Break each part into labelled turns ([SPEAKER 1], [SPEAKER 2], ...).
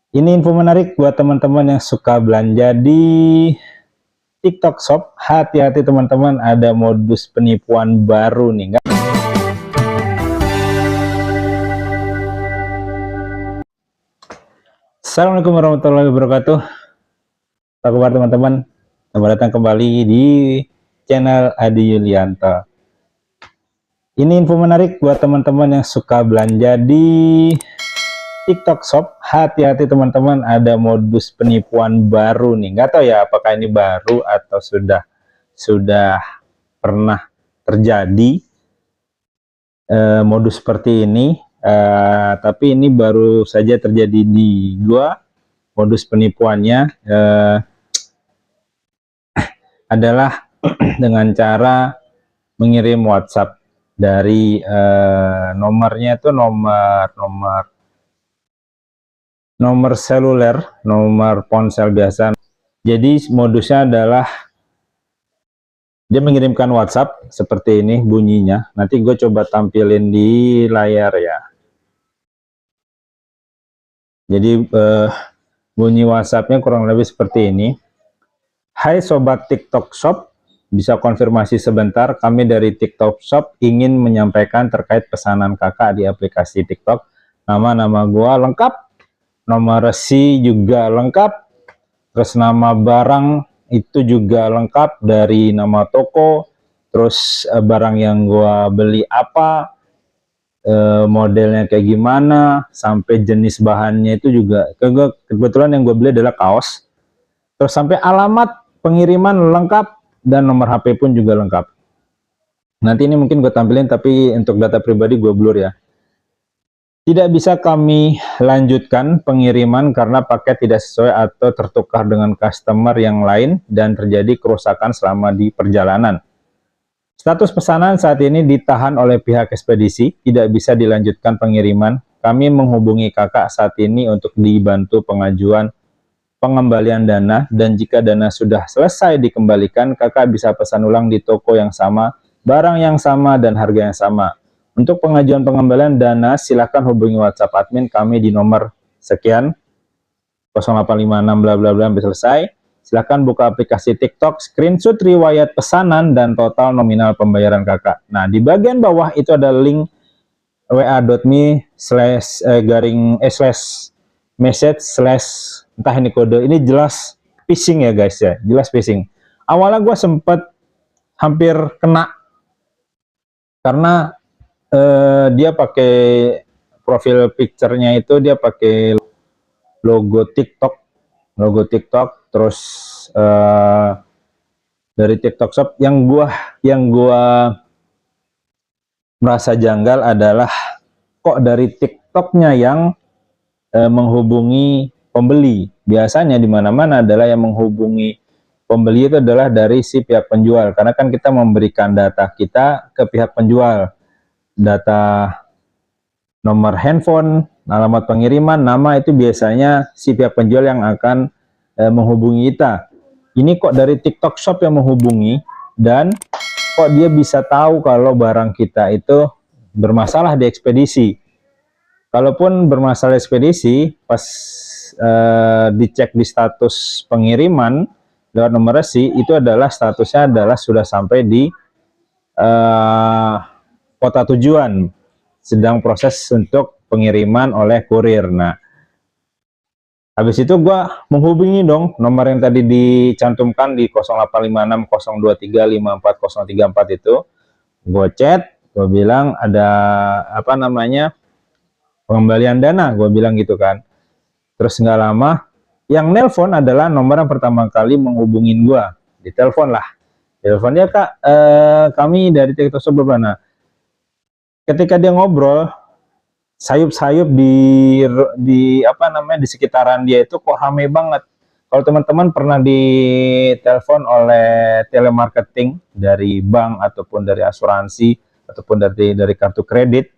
[SPEAKER 1] Ini info menarik buat teman-teman yang suka belanja di TikTok Shop. Hati-hati teman-teman, ada modus penipuan baru nih. Assalamualaikum warahmatullahi wabarakatuh. Apa kabar teman-teman? Selamat datang kembali di channel Adi Yulianto. Ini info menarik buat teman-teman yang suka belanja di TikTok Shop. Hati-hati teman-teman, ada modus penipuan baru nih. Nggak tahu ya apakah ini baru atau sudah pernah terjadi modus seperti ini. Tapi ini baru saja terjadi di gua. Modus penipuannya adalah dengan cara mengirim WhatsApp dari nomornya itu nomor seluler, nomor ponsel biasa. Jadi modusnya adalah dia mengirimkan WhatsApp seperti ini bunyinya. Nanti gue coba tampilin di layar ya. Jadi bunyi WhatsAppnya kurang lebih seperti ini. Hai sobat TikTok Shop, bisa konfirmasi sebentar, kami dari TikTok Shop ingin menyampaikan terkait pesanan kakak di aplikasi TikTok. Nama gua lengkap, nomor resi juga lengkap, terus nama barang itu juga lengkap, dari nama toko, terus barang yang gua beli apa, modelnya kayak gimana, sampai jenis bahannya itu juga. Kebetulan yang gue beli adalah kaos, terus sampai alamat pengiriman lengkap dan nomor HP pun juga lengkap. Nanti ini mungkin gue tampilin, tapi untuk data pribadi gue blur ya. Tidak bisa kami lanjutkan pengiriman karena paket tidak sesuai atau tertukar dengan customer yang lain dan terjadi kerusakan selama di perjalanan. Status pesanan saat ini ditahan oleh pihak ekspedisi, tidak bisa dilanjutkan pengiriman. Kami menghubungi kakak saat ini untuk dibantu pengajuan pengembalian dana, dan jika dana sudah selesai dikembalikan, kakak bisa pesan ulang di toko yang sama, barang yang sama, dan harga yang sama. Untuk pengajuan pengembalian dana, silakan hubungi WhatsApp admin kami di nomor sekian 0856 bla bla bla sampai selesai. Silakan buka aplikasi TikTok, screenshot riwayat pesanan dan total nominal pembayaran kakak. Nah, di bagian bawah itu ada link wa.me/message/ entah ini kode. Ini jelas phishing ya guys ya, jelas phishing. Awalnya gue sempet hampir kena karena dia pakai profil picture-nya itu dia pakai logo TikTok, terus dari TikTok Shop. Yang gua merasa janggal adalah kok dari TikToknya yang menghubungi pembeli. Biasanya di mana-mana adalah yang menghubungi pembeli itu adalah dari si pihak penjual, karena kan kita memberikan data kita ke pihak penjual, data nomor handphone, alamat pengiriman, nama, itu biasanya si pihak penjual yang akan menghubungi kita. Ini kok dari TikTok Shop yang menghubungi, dan kok dia bisa tahu kalau barang kita itu bermasalah di ekspedisi. Kalaupun bermasalah ekspedisi, pas dicek di status pengiriman lewat nomor resi, itu adalah statusnya adalah sudah sampai di kota tujuan, sedang proses untuk pengiriman oleh kurir. Nah, habis itu gue menghubungi dong nomor yang tadi dicantumkan di 0856 023 54034 itu. Gue chat, gue bilang ada apa namanya, pengembalian dana, gue bilang gitu kan. Terus nggak lama, yang nelpon adalah nomor yang pertama kali menghubungin gue. Ditelepon lah, teleponnya kak, kami dari TikTok Shop. Nah, ketika dia ngobrol, sayup-sayup di apa namanya, di sekitaran dia itu kok rame banget. Kalau teman-teman pernah ditelepon oleh telemarketing dari bank ataupun dari asuransi ataupun dari kartu kredit,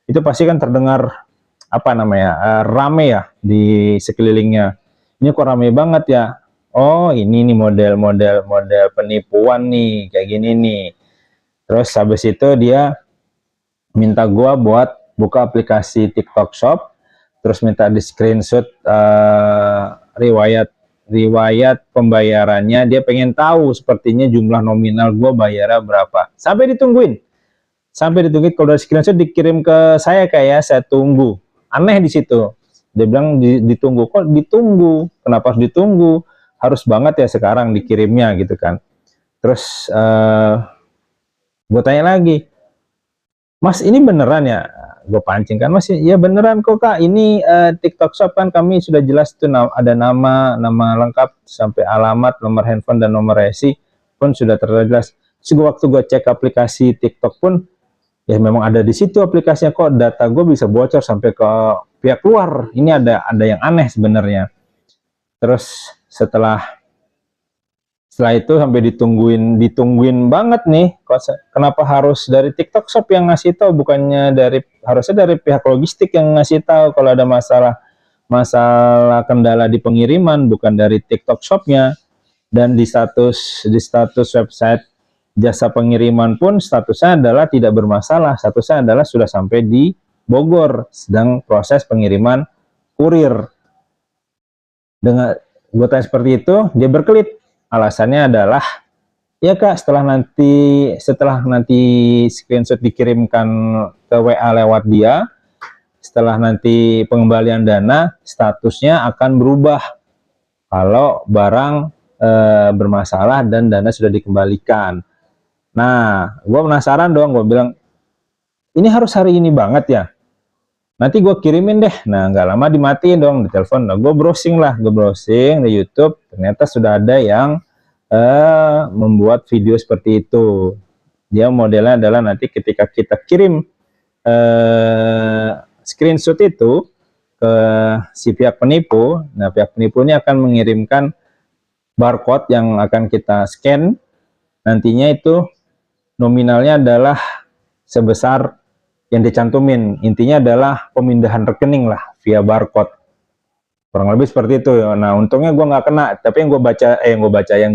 [SPEAKER 1] itu pasti kan terdengar apa namanya, rame ya di sekelilingnya. Ini kok rame banget ya. Oh, ini nih model penipuan nih, kayak gini nih. Terus habis itu dia minta gua buat buka aplikasi TikTok Shop, terus minta di screenshot riwayat pembayarannya. Dia pengen tahu sepertinya jumlah nominal gue bayarnya berapa. Sampai ditungguin. Kalau dari screenshot dikirim ke saya, kayak saya tunggu. Aneh di situ. Dia bilang ditunggu. Kok ditunggu? Kenapa harus ditunggu? Harus banget ya sekarang dikirimnya gitu kan. Terus gue tanya lagi, Mas ini beneran ya? Gue pancing kan, Mas ya beneran kok Kak, ini TikTok Shop kan kami sudah jelas tuh ada nama lengkap sampai alamat, nomor handphone dan nomor resi pun sudah terjelas. Terus waktu gue cek aplikasi TikTok pun ya memang ada di situ aplikasinya, kok data gue bisa bocor sampai ke pihak luar. Ini ada yang aneh sebenarnya. Terus setelah itu sampai ditungguin banget nih, kenapa harus dari TikTok Shop yang ngasih tahu, bukannya harusnya dari pihak logistik yang ngasih tahu kalau ada masalah kendala di pengiriman, bukan dari TikTok Shopnya. Dan di status website jasa pengiriman pun statusnya adalah tidak bermasalah, statusnya adalah sudah sampai di Bogor, sedang proses pengiriman kurir. Dengan gue tanya seperti itu, dia berkelit. Alasannya adalah, ya Kak, setelah nanti screenshot dikirimkan ke WA lewat dia, setelah nanti pengembalian dana, statusnya akan berubah kalau barang bermasalah dan dana sudah dikembalikan. Nah, gue penasaran dong, gue bilang, ini harus hari ini banget ya? Nanti gue kirimin deh. Nah, nggak lama dimatiin dong, ditelepon. Nah, gue browsing di YouTube, ternyata sudah ada yang membuat video seperti itu. Dia modelnya adalah nanti ketika kita kirim screenshot itu ke si pihak penipu, nah pihak penipu ini akan mengirimkan barcode yang akan kita scan. Nantinya itu nominalnya adalah sebesar yang dicantumin. Intinya adalah pemindahan rekening lah via barcode. Kurang lebih seperti itu. Nah, untungnya gue nggak kena. Tapi yang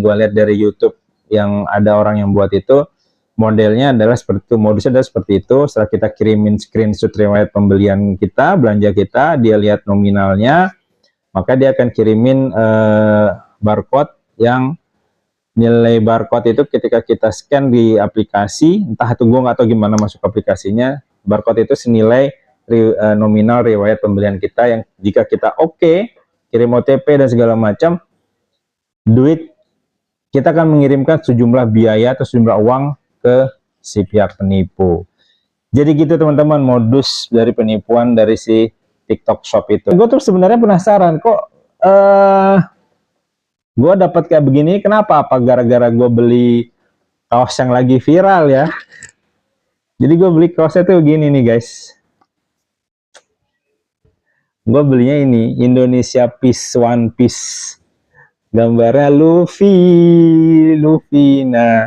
[SPEAKER 1] gue lihat dari YouTube, yang ada orang yang buat itu, modelnya adalah seperti itu, modusnya adalah seperti itu. Setelah kita kirimin screenshot riwayat pembelian kita, belanja kita, dia lihat nominalnya, maka dia akan kirimin barcode yang nilai barcode itu ketika kita scan di aplikasi, entah itu gue nggak tahu gimana masuk aplikasinya, barcode itu senilai nominal riwayat pembelian kita, yang jika kita kirim OTP dan segala macam, duit kita akan mengirimkan sejumlah biaya atau sejumlah uang ke si pihak penipu. Jadi gitu teman-teman, modus dari penipuan dari si TikTok Shop itu. Gue tuh sebenarnya penasaran, kok gue dapat kayak begini, kenapa? Apa gara-gara gue beli kaos yang lagi viral ya? Jadi gue beli kaosnya tuh gini nih guys. Gue belinya ini Indonesia Peace One Piece, gambarnya Luffy. Nah,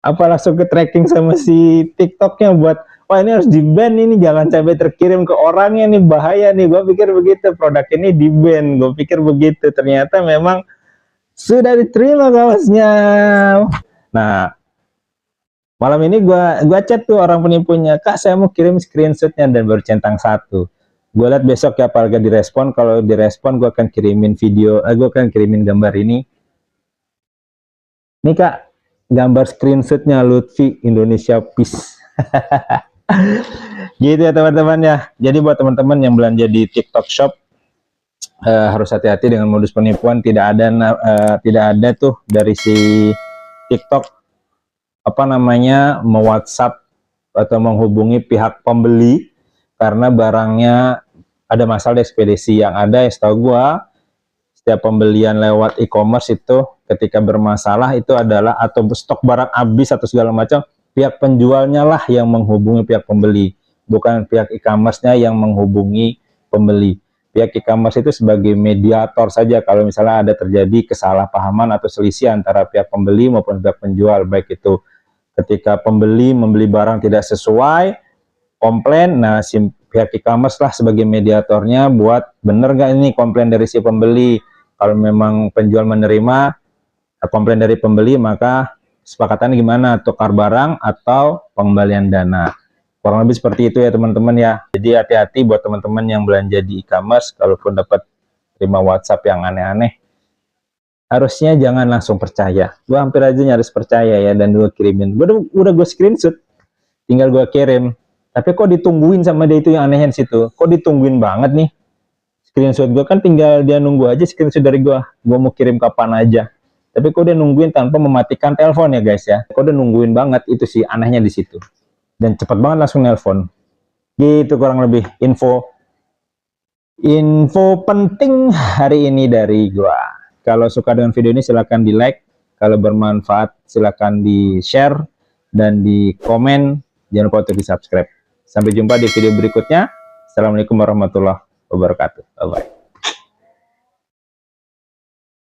[SPEAKER 1] apa langsung ke tracking sama si TikToknya buat, wah ini harus di-ban, ini jangan sampai terkirim ke orangnya nih, bahaya nih. Gue pikir begitu, produk ini di-ban, gue pikir begitu. Ternyata memang sudah diterima kaosnya. Nah, malam ini gue chat tuh orang penipunya, Kak saya mau kirim screenshotnya, dan baru centang satu. Gue lihat besok ya apakah direspon. Kalau direspon gue akan kirimin gue akan kirimin gambar ini. Nih Kak, gambar screenshotnya Lutfi Indonesia Peace. Gitu ya teman-teman ya. Jadi buat teman-teman yang belanja di TikTok Shop, harus hati-hati dengan modus penipuan. Tidak ada tuh dari si TikTok me-WhatsApp atau menghubungi pihak pembeli karena barangnya ada masalah di ekspedisi. Yang ada ya setahu gua, setiap pembelian lewat e-commerce itu ketika bermasalah itu adalah, atau stok barang habis atau segala macam, pihak penjualnya lah yang menghubungi pihak pembeli, bukan pihak e-commerce-nya yang menghubungi pembeli. Pihak e-commerce itu sebagai mediator saja kalau misalnya ada terjadi kesalahpahaman atau selisih antara pihak pembeli maupun pihak penjual, baik itu ketika pembeli membeli barang tidak sesuai, komplain, nah si pihak e-commerce lah sebagai mediatornya buat bener nggak ini komplain dari si pembeli. Kalau memang penjual menerima komplain dari pembeli, maka kesepakatannya gimana, tukar barang atau pengembalian dana. Kurang lebih seperti itu ya teman-teman ya. Jadi hati-hati buat teman-teman yang belanja di e-commerce, kalaupun dapat terima WhatsApp yang aneh-aneh, harusnya jangan langsung percaya. Gue hampir aja nyaris percaya ya, dan gue kirimin. Udah gue screenshot, tinggal gue kirim. Tapi kok ditungguin sama dia, itu yang anehnya di situ. Kok ditungguin banget nih screenshot gue, kan tinggal dia nunggu aja screenshot dari gue mau kirim kapan aja. Tapi kok dia nungguin tanpa mematikan telepon ya guys ya. Kok dia nungguin banget, itu sih anehnya di situ. Dan cepet banget langsung nelpon. Gitu kurang lebih info penting hari ini dari gua. Kalau suka dengan video ini silahkan di like, kalau bermanfaat silahkan di share dan di komen. Jangan lupa untuk di subscribe. Sampai jumpa di video berikutnya. Assalamualaikum warahmatullahi wabarakatuh. Bye bye.